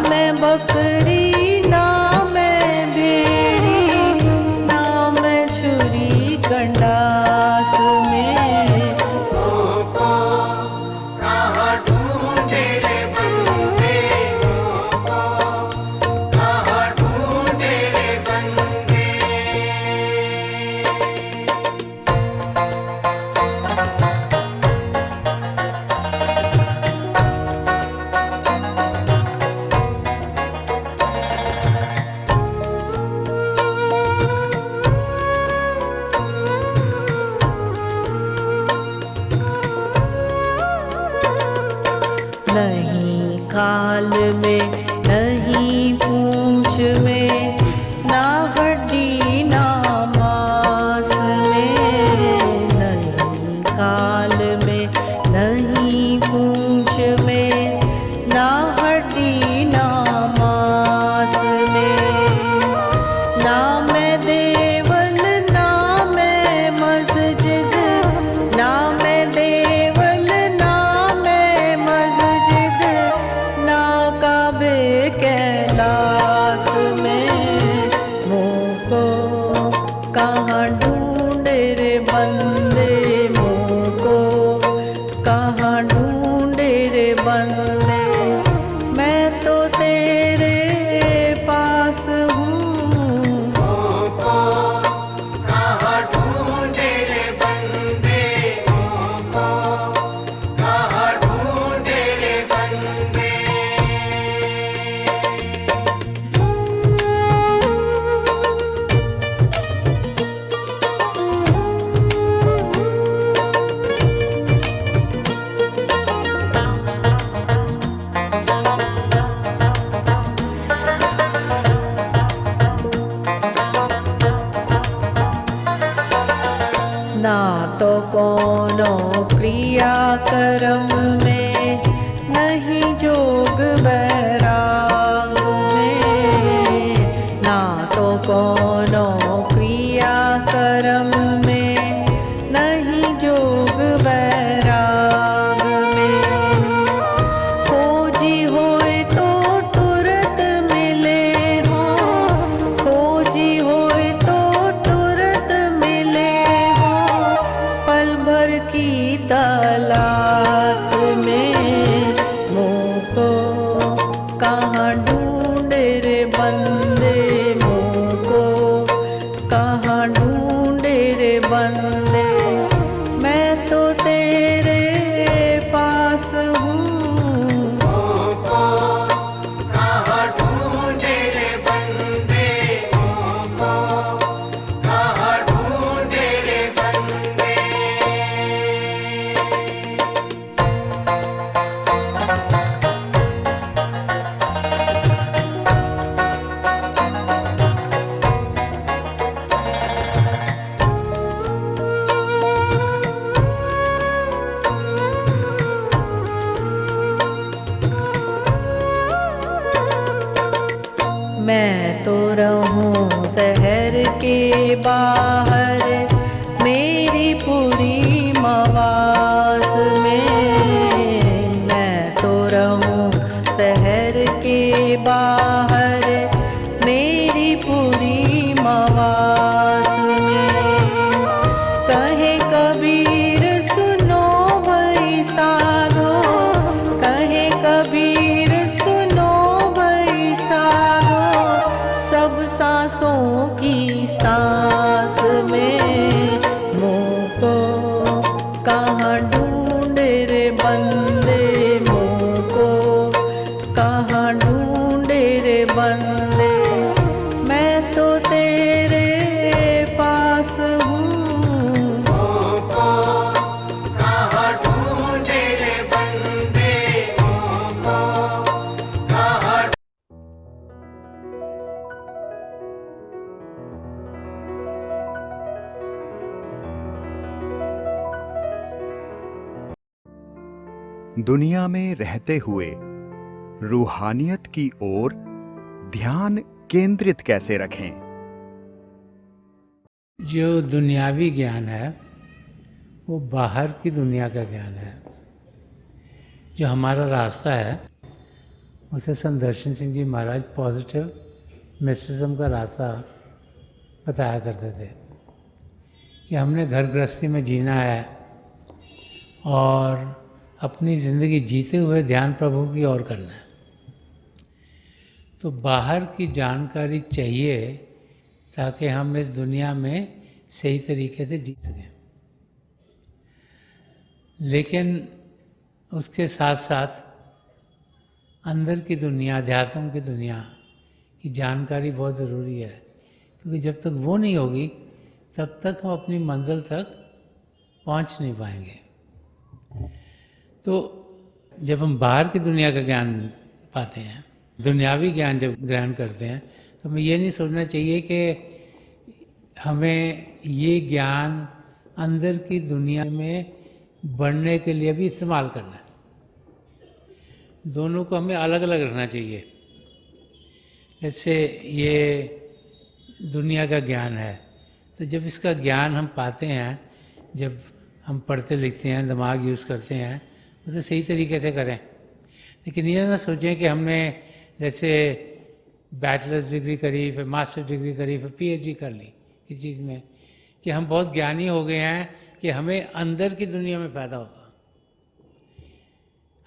मैं बकरी ना मैं भेड़ी, ना मैं छुरी कंडास में। मोको कहाँ ढूंढे रे बंदे, मोको कहाँ ढूंढे रे बंदे। नहीं खाल में नहीं पूंछ में, ना हड्डी ना मांस में। नहीं खाल में नहीं पूंछ में, ना हड्डी ना मांस में। ना मैं देवल ना मैं मस्जिद, ना मैं देवल ना मैं मस्जिद, ना काबे कैलाश में। मोको कहाँ ढूंढे रे बंदे, मोको कहाँ ढूंढे रे बंदे। मैं तो तेरे पास हूँ। मोको कहाँ ढूंढे रे बंदे, मोको कहाँ ढूंढे रे बंदे। ना तो कोनो क्रिया कर्म में, नहीं जोग बैराग में। ना तो कोनो क्रिया कर्म में, नहीं जोग बैराग में। खोजी होए तो तुरत मिले हो, खोजी होए तो तुरत मिले हो। पल भर की तलाश में। मोको कहाँ ढूंढे रे बंदे, मोको कहाँ ढूंढे रे बंदे। मैं तो तेरे पास हूँ। मोको कहाँ ढूंढे रे बंदे, मोको कहाँ ढूंढे रे बंदे। मैं तो रहूं शहर के बाहर, मेरी पूरी मवास में। मैं तो रहूं शहर के बाहर, मेरी पूरी मवास में। कहे कबीर सुनो भई साधो, कहे कबीर सुनो भई साधो। सब सांसों की सांस में। मोको कहाँ ढूंढे रे बंदे, मोको कहाँ ढूंढे रे बंदे। मैं तो तेरे पास हूँ। मोको कहाँ ढूंढे रे बंदे, मोको कहाँ। दुनिया में रहते हुए रूहानियत की ओर ध्यान केंद्रित कैसे रखें? जो दुनियावी ज्ञान है वो बाहर की दुनिया का ज्ञान है। जो हमारा रास्ता है उसे संदर्शन सिंह जी महाराज पॉजिटिव मिस्टिसिज्म का रास्ता बताया करते थे कि हमने घर गृहस्थी में जीना है और अपनी ज़िंदगी जीते हुए ध्यान प्रभु की ओर करना है। तो बाहर की जानकारी चाहिए ताकि हम इस दुनिया में सही तरीके से जी सकें, लेकिन उसके साथ साथ अंदर की दुनिया, अध्यात्म की दुनिया की जानकारी बहुत ज़रूरी है, क्योंकि जब तक वो नहीं होगी तब तक हम अपनी मंजिल तक पहुंच नहीं पाएंगे। तो जब हम बाहर की दुनिया का ज्ञान पाते हैं, दुनियावी ज्ञान जब ग्रहण करते हैं, तो हमें ये नहीं सोचना चाहिए कि हमें ये ज्ञान अंदर की दुनिया में बढ़ने के लिए भी इस्तेमाल करना है। दोनों को हमें अलग अलग रखना चाहिए। जैसे ये दुनिया का ज्ञान है, तो जब इसका ज्ञान हम पाते हैं, जब हम पढ़ते लिखते हैं, दिमाग यूज़ करते हैं, उसे सही तरीके से करें। लेकिन ये ना सोचें कि हमने जैसे बैचलर्स डिग्री करी, फिर मास्टर डिग्री करी, फिर पीएचडी कर ली किसी चीज़ में, कि हम बहुत ज्ञानी हो गए हैं कि हमें अंदर की दुनिया में फ़ायदा होगा।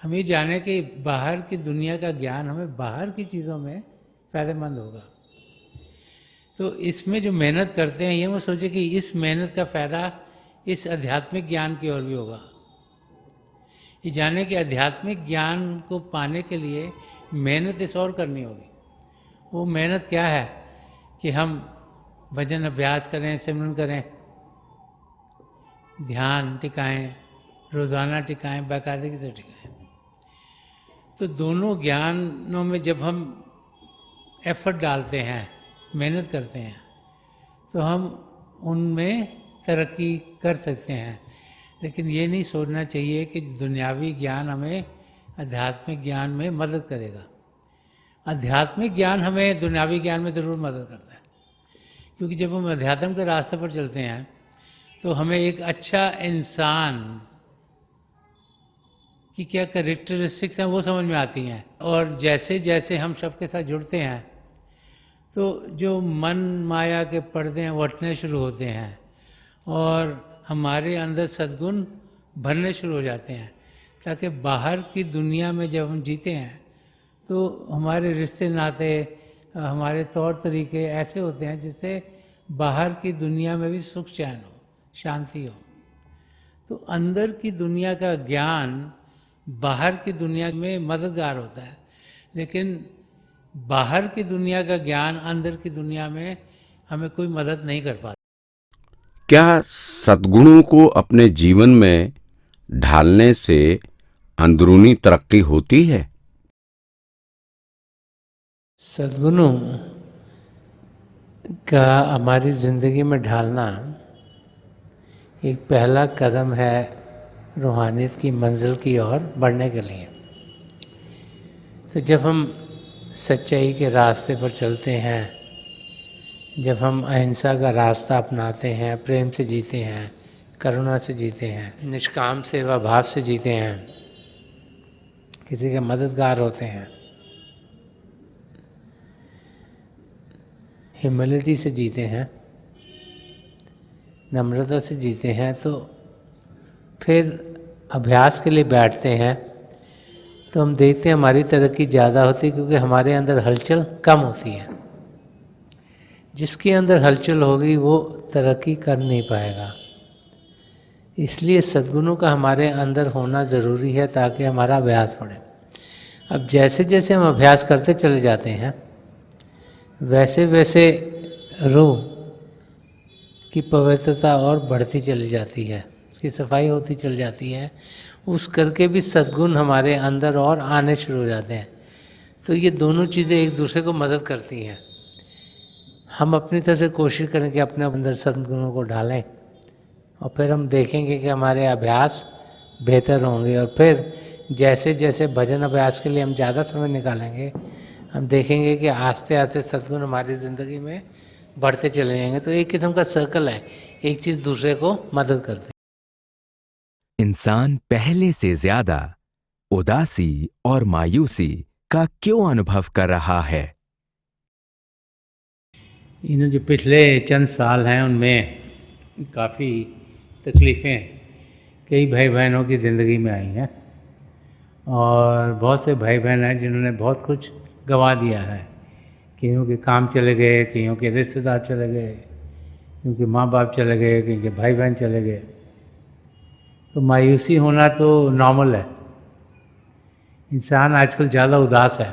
हम ये जाने कि बाहर की दुनिया का ज्ञान हमें बाहर की चीज़ों में फ़ायदेमंद होगा। तो इसमें जो मेहनत करते हैं, ये मैं सोचे कि इस मेहनत का फ़ायदा इस आध्यात्मिक ज्ञान की ओर भी होगा। ये जाने कि आध्यात्मिक ज्ञान को पाने के लिए मेहनत इस और करनी होगी। वो मेहनत क्या है कि हम भजन अभ्यास करें, सिमरन करें, ध्यान टिकाएं, रोज़ाना टिकाएं, बाकायदगी से टिकाएं। तो दोनों ज्ञानों में जब हम एफर्ट डालते हैं, मेहनत करते हैं, तो हम उनमें तरक्की कर सकते हैं। लेकिन ये नहीं सोचना चाहिए कि दुनियावी ज्ञान हमें आध्यात्मिक ज्ञान में मदद करेगा। आध्यात्मिक ज्ञान हमें दुनियावी ज्ञान में ज़रूर मदद करता है, क्योंकि जब हम अध्यात्म के रास्ते पर चलते हैं तो हमें एक अच्छा इंसान की क्या कैरेक्टरिस्टिक्स हैं वो समझ में आती हैं। और जैसे जैसे हम सबके साथ जुड़ते हैं तो जो मन माया के पर्दे हैं वो हटने शुरू होते हैं और हमारे अंदर सद्गुण भरने शुरू हो जाते हैं, ताकि बाहर की दुनिया में जब हम जीते हैं तो हमारे रिश्ते नाते, हमारे तौर तरीके ऐसे होते हैं जिससे बाहर की दुनिया में भी सुख चैन हो, शांति हो। तो अंदर की दुनिया का ज्ञान बाहर की दुनिया में मददगार होता है, लेकिन बाहर की दुनिया का ज्ञान अंदर की दुनिया में हमें कोई मदद नहीं कर पाता। क्या सद्गुणों को अपने जीवन में ढालने से अंदरूनी तरक्की होती है? सद्गुणों का हमारी ज़िंदगी में ढालना एक पहला कदम है रूहानियत की मंजिल की ओर बढ़ने के लिए। तो जब हम सच्चाई के रास्ते पर चलते हैं, जब हम अहिंसा का रास्ता अपनाते हैं, प्रेम से जीते हैं, करुणा से जीते हैं, निष्काम सेवा भाव से जीते हैं, किसी के मददगार होते हैं, ह्यूमिलिटी से जीते हैं, नम्रता से जीते हैं, तो फिर अभ्यास के लिए बैठते हैं तो हम देखते हैं हमारी तरक्की ज़्यादा होती है, क्योंकि हमारे अंदर हलचल कम होती है। जिसके अंदर हलचल होगी वो तरक्की कर नहीं पाएगा। इसलिए सद्गुणों का हमारे अंदर होना ज़रूरी है ताकि हमारा अभ्यास बढ़े। अब जैसे जैसे हम अभ्यास करते चले जाते हैं वैसे वैसे रूह की पवित्रता और बढ़ती चली जाती है, उसकी सफाई होती चली जाती है, उस करके भी सद्गुण हमारे अंदर और आने शुरू हो जाते हैं। तो ये दोनों चीज़ें एक दूसरे को मदद करती हैं। हम अपनी तरफ से कोशिश करें कि अपने अंदर सद्गुणों को ढालें और फिर हम देखेंगे कि हमारे अभ्यास बेहतर होंगे। और फिर जैसे जैसे भजन अभ्यास के लिए हम ज़्यादा समय निकालेंगे, हम देखेंगे कि आस्ते आस्ते सद्गुण हमारी ज़िंदगी में बढ़ते चले जाएंगे। तो एक किस्म का सर्कल है, एक चीज़ दूसरे को मदद करती है। इंसान पहले से ज्यादा उदासी और मायूसी का क्यों अनुभव कर रहा है? इन जो पिछले चंद साल हैं उनमें काफ़ी तकलीफ़ें कई भाई बहनों की ज़िंदगी में आई हैं, और बहुत से भाई बहन हैं जिन्होंने बहुत कुछ गंवा दिया है। कईयों के काम चले गए, कईयों के रिश्तेदार चले गए, कईयों के माँ बाप चले गए, कईयों के भाई बहन चले गए। तो मायूसी होना तो नॉर्मल है। इंसान आजकल ज़्यादा उदास है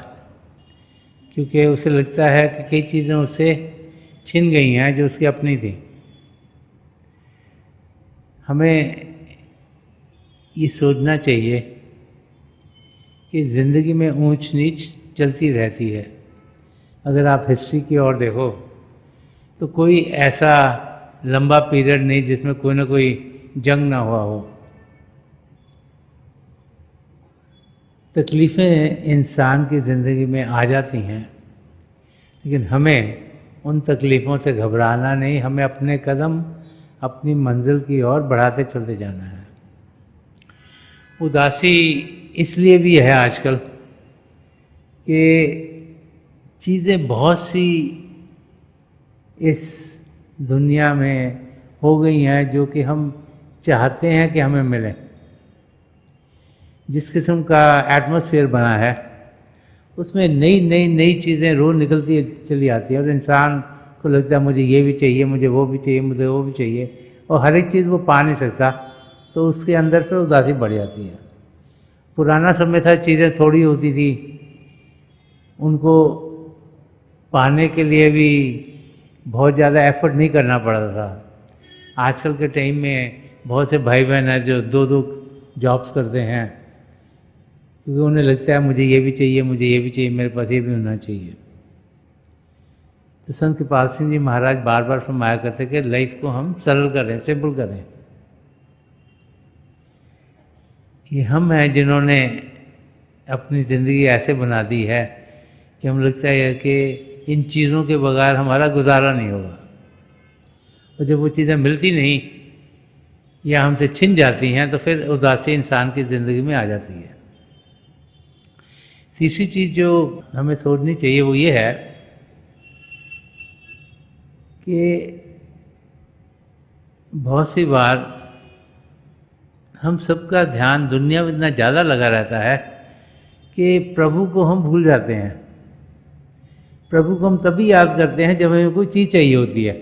क्योंकि उसे लगता है कि कई चीज़ें उससे छिन गई हैं जो उसकी अपनी थी। हमें ये सोचना चाहिए कि ज़िंदगी में ऊंच नीच चलती रहती है। अगर आप हिस्ट्री की ओर देखो तो कोई ऐसा लंबा पीरियड नहीं जिसमें कोई ना कोई जंग ना हुआ हो। तकलीफ़ें इंसान की ज़िंदगी में आ जाती हैं, लेकिन हमें उन तकलीफ़ों से घबराना नहीं, हमें अपने कदम अपनी मंजिल की ओर बढ़ाते चलते जाना है। उदासी इसलिए भी है आजकल कि चीज़ें बहुत सी इस दुनिया में हो गई हैं जो कि हम चाहते हैं कि हमें मिले। जिस किस्म का एटमॉस्फेयर बना है उसमें नई नई नई चीज़ें रोज़ निकलती चली आती हैं, और इंसान को लगता है मुझे ये भी चाहिए, मुझे वो भी चाहिए, मुझे वो भी चाहिए, और हर एक चीज़ वो पा नहीं सकता, तो उसके अंदर फिर उदासी बढ़ जाती है। पुराना समय था, चीज़ें थोड़ी होती थी, उनको पाने के लिए भी बहुत ज़्यादा एफर्ट नहीं करना पड़ता था। आजकल के टाइम में बहुत से भाई बहन हैं जो दो दो जॉब्स करते हैं क्योंकि उन्हें लगता है मुझे ये भी चाहिए, मुझे ये भी चाहिए, मेरे पास ये भी होना चाहिए। तो संत कृपाल सिंह जी महाराज बार बार फरमाया करते कि लाइफ को हम सरल करें, सिंपल करें। ये हम हैं जिन्होंने अपनी ज़िंदगी ऐसे बना दी है कि हम लगता है कि इन चीज़ों के बगैर हमारा गुजारा नहीं होगा, और जब वो चीज़ें मिलती नहीं या हमसे छिन जाती हैं तो फिर उदासी इंसान की ज़िंदगी में आ जाती है। तीसरी चीज़ जो हमें सोचनी चाहिए वो ये है कि बहुत सी बार हम सबका ध्यान दुनिया में इतना ज़्यादा लगा रहता है कि प्रभु को हम भूल जाते हैं। प्रभु को हम तभी याद करते हैं जब हमें कोई चीज़ चाहिए होती है।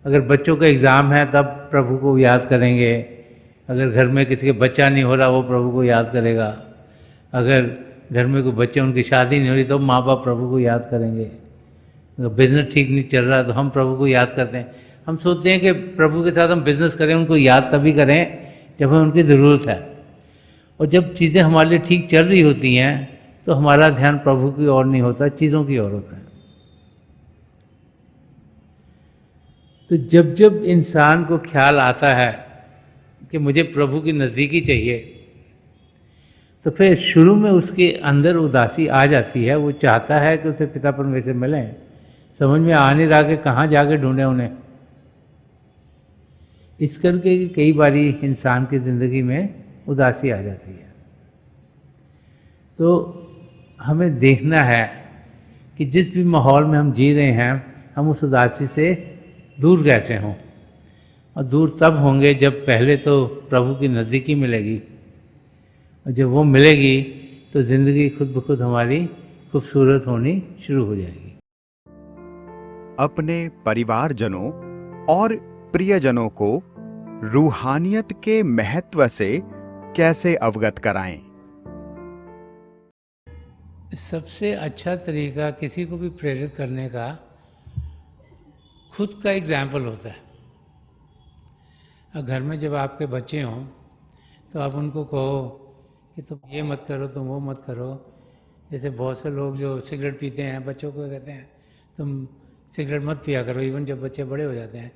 अगर बच्चों का एग्ज़ाम है तब प्रभु को याद करेंगे, अगर घर में किसी का बच्चा नहीं हो रहा वो प्रभु को याद करेगा, अगर घर में कोई बच्चे उनकी शादी नहीं हो रही तो माँ बाप प्रभु को याद करेंगे, अगर बिज़नेस ठीक नहीं चल रहा तो हम प्रभु को याद करते हैं। हम सोचते हैं कि प्रभु के साथ हम बिज़नेस करें, उनको याद तभी करें जब हमें उनकी ज़रूरत है, और जब चीज़ें हमारे लिए ठीक चल रही होती हैं तो हमारा ध्यान प्रभु की ओर नहीं होता, चीज़ों की ओर होता है। तो जब जब इंसान को ख्याल आता है कि मुझे प्रभु की नज़दीकी चाहिए तो फिर शुरू में उसके अंदर उदासी आ जाती है। वो चाहता है कि उसे पिता परमेश्वर मिलें, समझ में आ नहीं रहा कि कहाँ जाके ढूंढे उन्हें। इस करके कई बारी इंसान की ज़िंदगी में उदासी आ जाती है। तो हमें देखना है कि जिस भी माहौल में हम जी रहे हैं हम उस उदासी से दूर कैसे हों, और दूर तब होंगे जब पहले तो प्रभु की नज़दीकी मिलेगी, और जब वो मिलेगी तो ज़िंदगी खुद ब खुद हमारी खूबसूरत होनी शुरू हो जाएगी। अपने परिवारजनों और प्रियजनों को रूहानियत के महत्व से कैसे अवगत कराएं? सबसे अच्छा तरीका किसी को भी प्रेरित करने का खुद का एग्जाम्पल होता है। घर में जब आपके बच्चे हों तो आप उनको कहो कि तुम ये मत करो, तुम वो मत करो। जैसे बहुत से लोग जो सिगरेट पीते हैं बच्चों को कहते हैं तुम सिगरेट मत पिया करो, इवन जब बच्चे बड़े हो जाते हैं।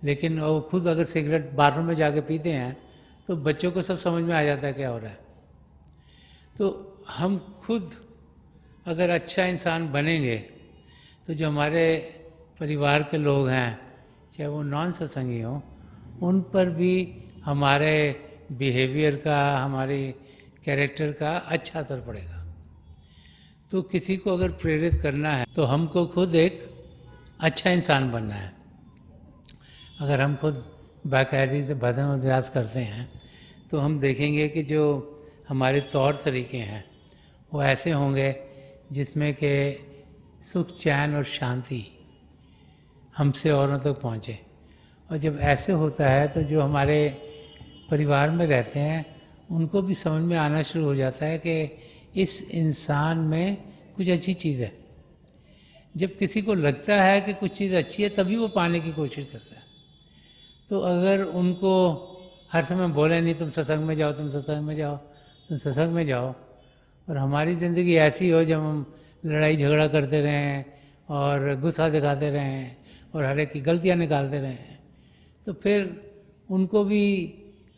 लेकिन वो खुद अगर सिगरेट बाथरूम में जाके पीते हैं तो बच्चों को सब समझ में आ जाता है क्या हो रहा है। तो हम खुद अगर अच्छा इंसान बनेंगे तो जो हमारे परिवार के लोग हैं, चाहे वो नॉन सत्संगी हों, उन पर भी हमारे बिहेवियर का, हमारे कैरेक्टर का अच्छा असर पड़ेगा। तो किसी को अगर प्रेरित करना है तो हमको खुद एक अच्छा इंसान बनना है। अगर हम खुद बाकायदे से भजन अभ्यास करते हैं तो हम देखेंगे कि जो हमारे तौर तरीके हैं वो ऐसे होंगे जिसमें कि सुख, चैन और शांति हमसे औरों तक पहुँचे। और जब ऐसे होता है तो जो हमारे परिवार में रहते हैं उनको भी समझ में आना शुरू हो जाता है कि इस इंसान में कुछ अच्छी चीज़ है। जब किसी को लगता है कि कुछ चीज़ अच्छी है तभी वो पाने की कोशिश करता है। तो अगर उनको हर समय बोले नहीं तुम सत्संग में जाओ, तुम सत्संग में जाओ, तुम सत्संग में जाओ, और हमारी ज़िंदगी ऐसी हो जब हम लड़ाई झगड़ा करते रहें और गुस्सा दिखाते रहें और हर एक की गलतियाँ निकालते रहें, तो फिर उनको भी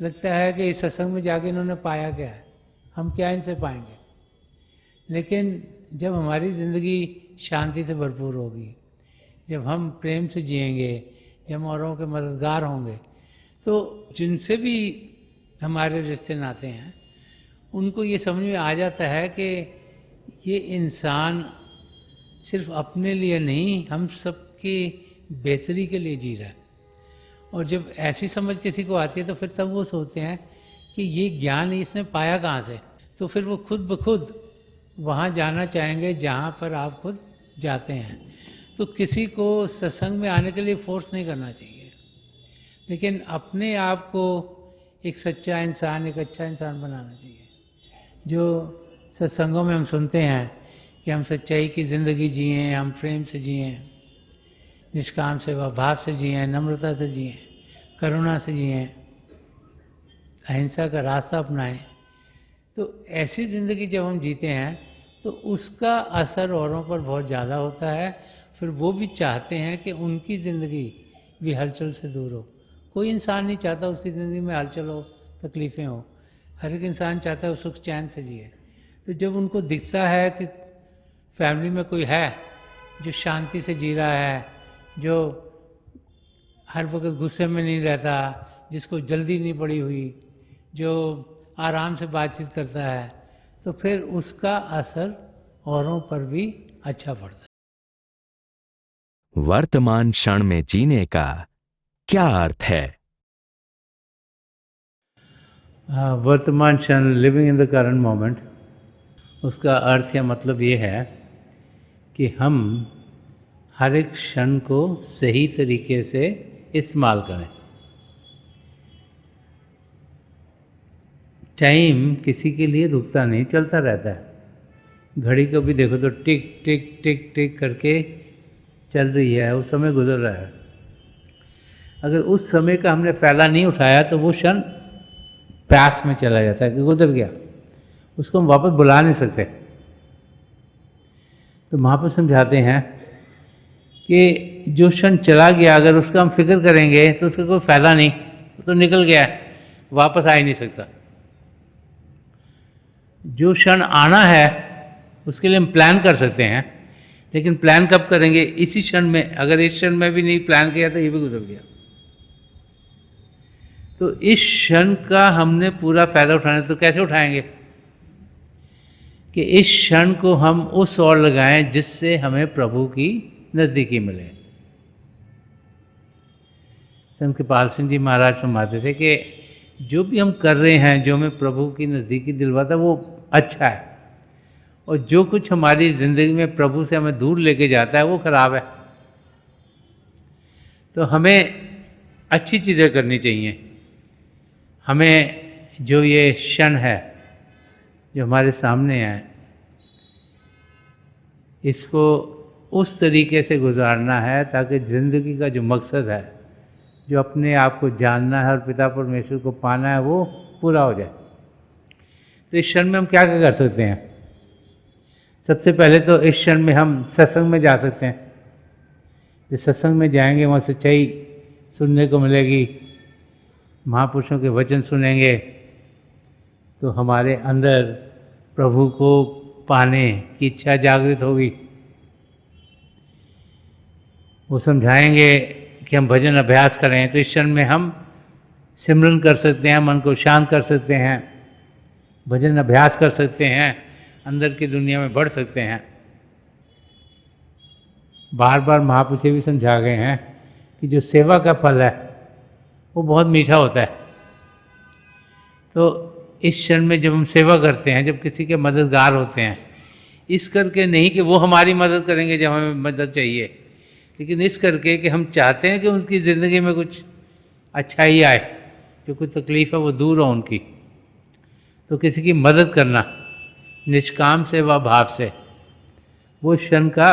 लगता है कि इस सत्संग में जाके इन्होंने पाया क्या है, हम क्या इनसे पाएंगे। लेकिन जब हमारी ज़िंदगी शांति से भरपूर होगी, जब हम प्रेम से जिएंगे, जब हम औरों के मददगार होंगे, तो जिनसे भी हमारे रिश्ते नाते हैं उनको ये समझ में आ जाता है कि ये इंसान सिर्फ अपने लिए नहीं, हम सबकी बेहतरी के लिए जी रहा है। और जब ऐसी समझ किसी को आती है तो फिर तब वो सोचते हैं कि ये ज्ञान इसने पाया कहाँ से, तो फिर वो खुद ब खुद वहाँ जाना चाहेंगे जहाँ पर आप खुद जाते हैं। तो किसी को सत्संग में आने के लिए फोर्स नहीं करना चाहिए, लेकिन अपने आप को एक सच्चा इंसान, एक अच्छा इंसान बनाना चाहिए। जो सत्संगों में हम सुनते हैं कि हम सच्चाई की ज़िंदगी जिएं, हम प्रेम से जिएं, निष्काम सेवा भाव से जिएं, नम्रता से जिएं, करुणा से जिएं, अहिंसा का रास्ता अपनाएं, तो ऐसी ज़िंदगी जब हम जीते हैं तो उसका असर औरों पर बहुत ज़्यादा होता है। फिर वो भी चाहते हैं कि उनकी ज़िंदगी भी हलचल से दूर हो। कोई इंसान नहीं चाहता उसकी ज़िंदगी में हलचल हो, तकलीफ़ें हो। हर एक इंसान चाहता है वो सुख चैन से जिए। तो जब उनको दिखता है कि फैमिली में कोई है जो शांति से जी रहा है, जो हर वक्त गुस्से में नहीं रहता, जिसको जल्दी नहीं पड़ी हुई, जो आराम से बातचीत करता है, तो फिर उसका असर औरों पर भी अच्छा पड़ता है। वर्तमान क्षण में जीने का क्या अर्थ है? वर्तमान क्षण, living in the current moment, उसका अर्थ या मतलब ये है कि हम हर एक क्षण को सही तरीके से इस्तेमाल करें। टाइम किसी के लिए रुकता नहीं, चलता रहता है। घड़ी को भी देखो तो टिक टिक टिक टिक करके चल रही है, वो समय गुजर रहा है। अगर उस समय का हमने फ़ायदा नहीं उठाया तो वो क्षण प्यास में चला जाता है कि गुजर गया, उसको हम वापस बुला नहीं सकते। तो महापुरुष समझाते हैं कि जो क्षण चला गया अगर उसका हम फिक्र करेंगे तो उसका कोई फ़ायदा नहीं, तो निकल गया, वापस आ ही नहीं सकता। जो क्षण आना है उसके लिए हम प्लान कर सकते हैं, लेकिन प्लान कब करेंगे? इसी क्षण में। अगर इस क्षण में भी नहीं प्लान किया तो ये भी गुजर गया। तो इस क्षण का हमने पूरा फ़ायदा उठाना, तो कैसे उठाएंगे? कि इस क्षण को हम उस ओर लगाएं जिससे हमें प्रभु की नज़दीकी मिले। संत कृपाल सिंह जी महाराज फरमाते थे कि जो भी हम कर रहे हैं, जो हमें प्रभु की नज़दीकी दिलवाता है वो अच्छा है, और जो कुछ हमारी ज़िंदगी में प्रभु से हमें दूर लेके जाता है वो खराब है। तो हमें अच्छी चीज़ें करनी चाहिए। हमें जो ये क्षण है जो हमारे सामने है, इसको उस तरीके से गुजारना है ताकि ज़िंदगी का जो मकसद है, जो अपने आप को जानना है और पिता परमेश्वर को पाना है, वो पूरा हो जाए। तो इस क्षण में हम क्या क्या कर सकते हैं? सबसे पहले तो इस क्षण में हम सत्संग में जा सकते हैं। जिस सत्संग में जाएंगे वहाँ सच्चाई सुनने को मिलेगी, महापुरुषों के वचन सुनेंगे, तो हमारे अंदर प्रभु को पाने की इच्छा जागृत होगी। वो समझाएंगे कि हम भजन अभ्यास करें, तो इस क्षण में हम सिमरन कर सकते हैं, मन को शांत कर सकते हैं, भजन अभ्यास कर सकते हैं, अंदर की दुनिया में बढ़ सकते हैं। बार बार महापुरुष ये भी समझा गए हैं कि जो सेवा का फल है वो बहुत मीठा होता है। तो इस क्षण में जब हम सेवा करते हैं, जब किसी के मददगार होते हैं, इस करके नहीं कि वो हमारी मदद करेंगे जब हमें मदद चाहिए, लेकिन इस करके कि हम चाहते हैं कि उनकी ज़िंदगी में कुछ अच्छा ही आए, जो कोई तकलीफ़ है वो दूर हो उनकी। तो किसी की मदद करना निष्काम सेवा भाव से, वो क्षण का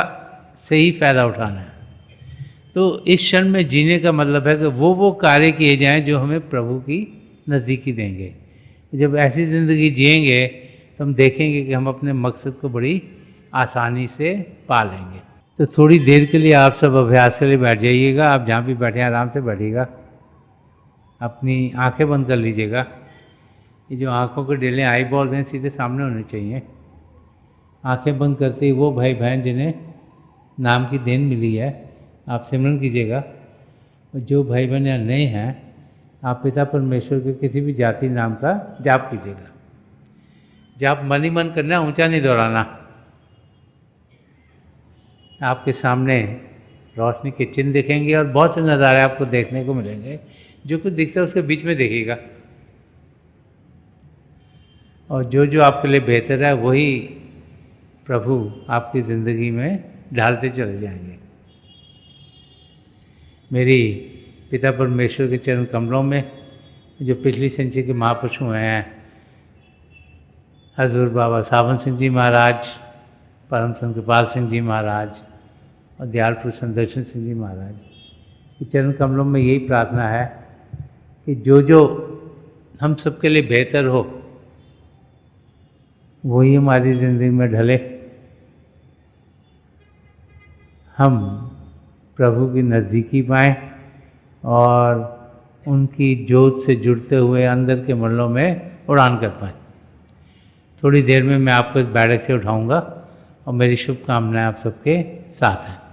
सही फ़ायदा उठाना है। तो इस क्षण में जीने का मतलब है कि वो कार्य किए जाएं जो हमें प्रभु की नज़दीकी देंगे। जब ऐसी ज़िंदगी जिएंगे तो हम देखेंगे कि हम अपने मकसद को बड़ी आसानी से पा लेंगे। तो थोड़ी देर के लिए आप सब अभ्यास के लिए बैठ जाइएगा। आप जहाँ भी बैठे हैं आराम से बैठिएगा, अपनी आंखें बंद कर लीजिएगा। ये जो आंखों के डेले आई बॉल्स हैं सीधे सामने होने चाहिए। आंखें बंद करते ही वो भाई बहन जिन्हें नाम की देन मिली है आप सिमरन कीजिएगा, और जो भाई बहन यहाँ नए हैं आप पिता परमेश्वर के किसी भी जाति नाम का जाप कीजिएगा। जाप मन ही मन करना, ऊंचा नहीं दोहराना। आपके सामने रोशनी के चिन्ह दिखेंगे और बहुत से नज़ारे आपको देखने को मिलेंगे। जो कुछ दिखता है उसके बीच में देखिएगा, और जो जो आपके लिए बेहतर है वही प्रभु आपकी ज़िंदगी में ढालते चले जाएंगे। मेरी पिता परमेश्वर के चरण कमलों में जो पिछली संचय के महापुरुष हुए हैं, हजूर बाबा सावन सिंह जी महाराज, परम संत कृपाल सिंह जी महाराज और दयाल पुरुष संदर्शन सिंह जी महाराज के चरण कमलों में यही प्रार्थना है कि जो जो हम सबके लिए बेहतर हो वही हमारी ज़िंदगी में ढले। हम प्रभु की नज़दीकी पाएँ और उनकी जोत से जुड़ते हुए अंदर के मंडलों में उड़ान कर पाएँ। थोड़ी देर में मैं आपको इस बैठक से उठाऊंगा और मेरी शुभकामनाएं आप सबके साथ हैं।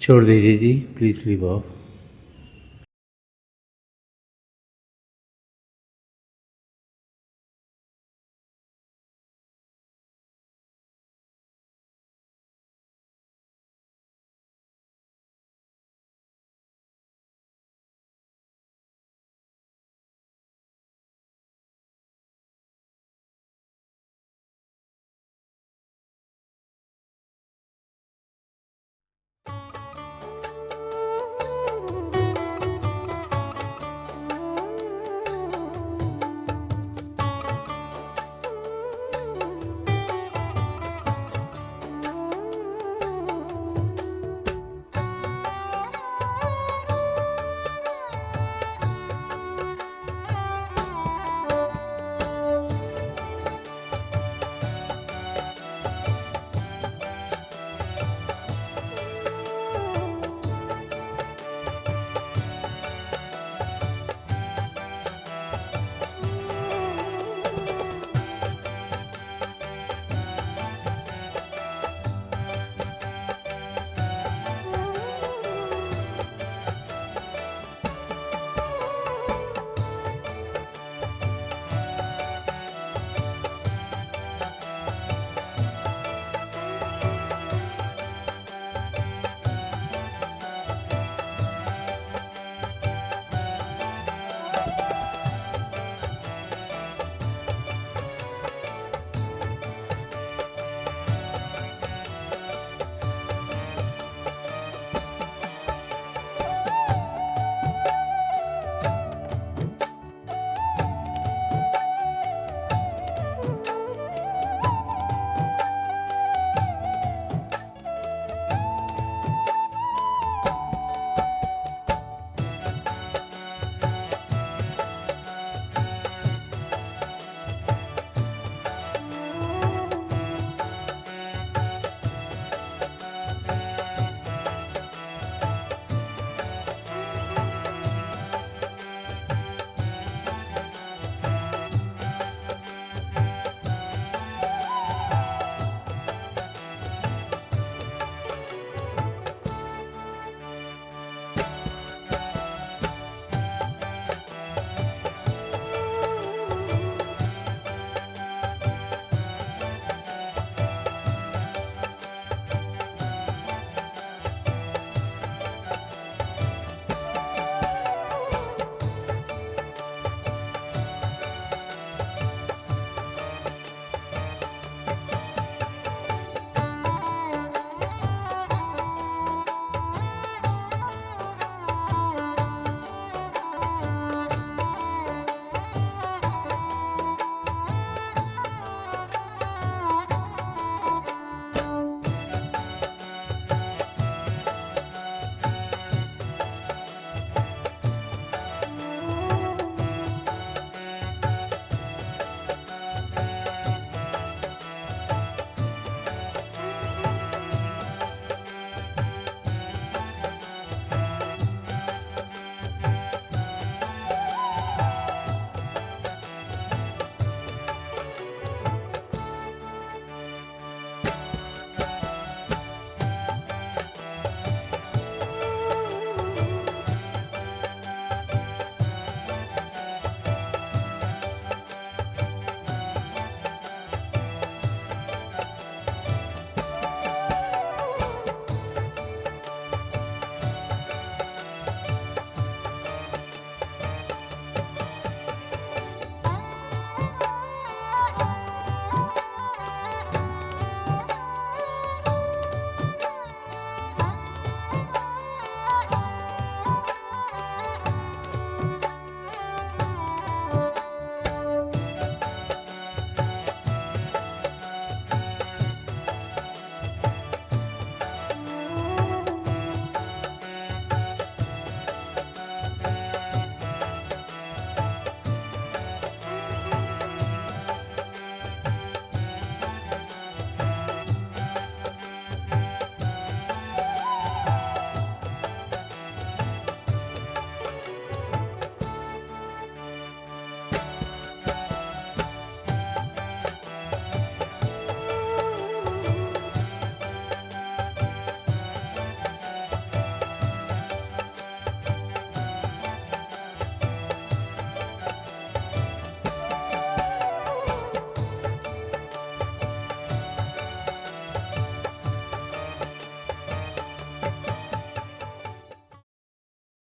छोड़ दीजिए जी, प्लीज़ लीव ऑफ।